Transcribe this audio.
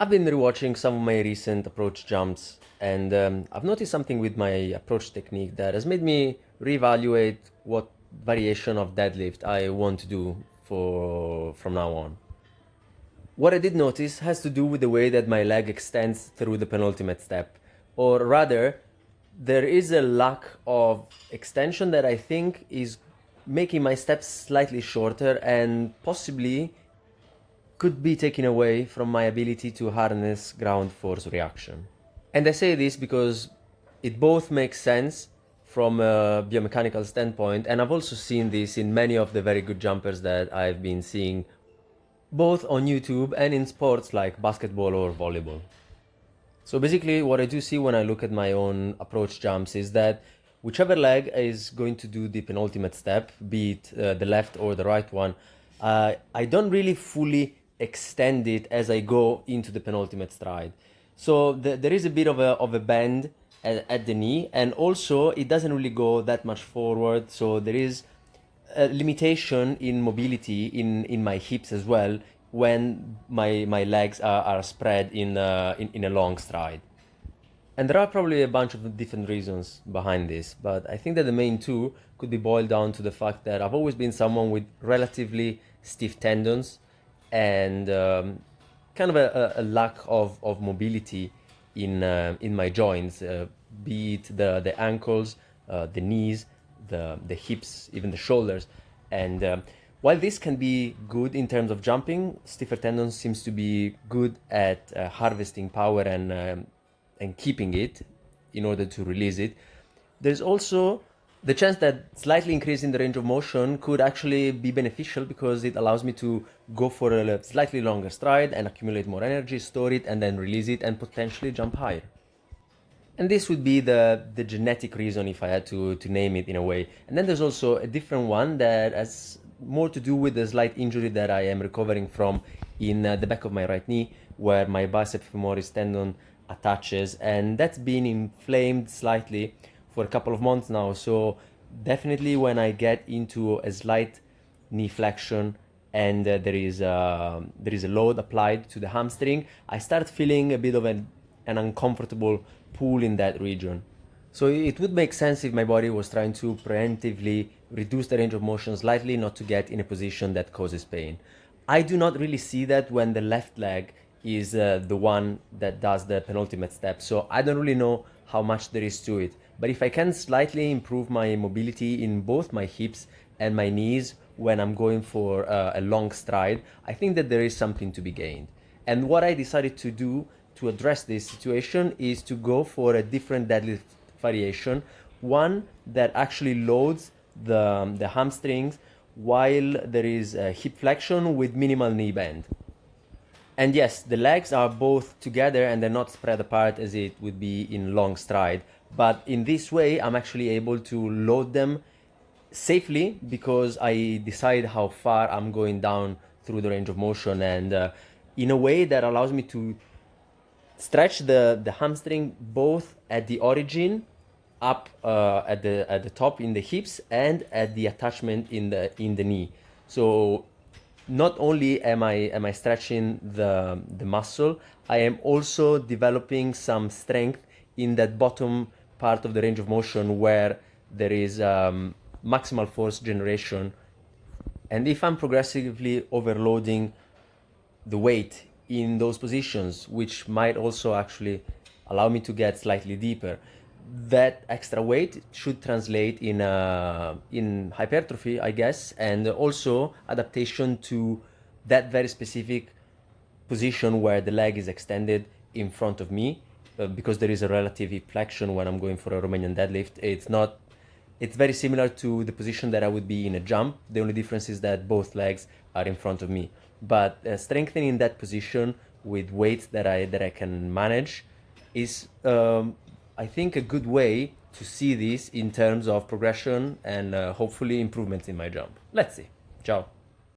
I've been rewatching some of my recent approach jumps, and I've noticed something with my approach technique that has made me reevaluate what variation of deadlift I want to do for from now on. What I did notice has to do with the way that my leg extends through the penultimate step, or rather, there is a lack of extension that I think is making my steps slightly shorter and possibly could be taken away from my ability to harness ground force reaction. And I say this because it both makes sense from a biomechanical standpoint, and I've also seen this in many of the very good jumpers that I've been seeing both on YouTube and in sports like basketball or volleyball. So basically what I do see when I look at my own approach jumps is that whichever leg is going to do the penultimate step, be it the left or the right one, I don't really fully extend it as I go into the penultimate stride. So there is a bit of a bend at the knee, and also it doesn't really go that much forward, so there is a limitation in mobility in my hips as well when my legs are spread in a long stride. And there are probably a bunch of different reasons behind this, but I think that the main two could be boiled down to the fact that I've always been someone with relatively stiff tendons and kind of a lack of mobility in my joints, be it the ankles, the knees, the hips, even the shoulders. And while this can be good in terms of jumping, stiffer tendons seems to be good at harvesting power and keeping it in order to release it. There's also the chance that slightly increasing the range of motion could actually be beneficial because it allows me to go for a slightly longer stride and accumulate more energy, store it, and then release it and potentially jump higher. And this would be the genetic reason if I had to name it in a way. And then there's also a different one that has more to do with the slight injury that I am recovering from in the back of my right knee, where my bicep femoris tendon attaches, and that's been inflamed slightly for a couple of months now. So definitely when I get into a slight knee flexion and there is a load applied to the hamstring, I start feeling a bit of an uncomfortable pull in that region. So it would make sense if my body was trying to preemptively reduce the range of motion slightly, not to get in a position that causes pain. I do not really see that when the left leg is the one that does the penultimate step, so I don't really know how much there is to it. But if I can slightly improve my mobility in both my hips and my knees when I'm going for a long stride, I think that there is something to be gained. And what I decided to do to address this situation is to go for a different deadlift variation, one that actually loads the hamstrings while there is a hip flexion with minimal knee bend. And yes, the legs are both together and they're not spread apart as it would be in long stride, but in this way I'm actually able to load them safely because I decide how far I'm going down through the range of motion, and in a way that allows me to stretch the hamstring both at the origin, up at the top in the hips, and at the attachment in the knee. So not only am I stretching the muscle, I am also developing some strength in that bottom part of the range of motion where there is maximal force generation. And if I'm progressively overloading the weight in those positions, which might also actually allow me to get slightly deeper, that extra weight should translate in hypertrophy, I guess, and also adaptation to that very specific position where the leg is extended in front of me, because there is a relative hip flexion when I'm going for a Romanian deadlift. It's very similar to the position that I would be in a jump. The only difference is that both legs are in front of me. But strengthening that position with weights that I can manage is, I think, a good way to see this in terms of progression and hopefully improvements in my jump. Let's see. Ciao.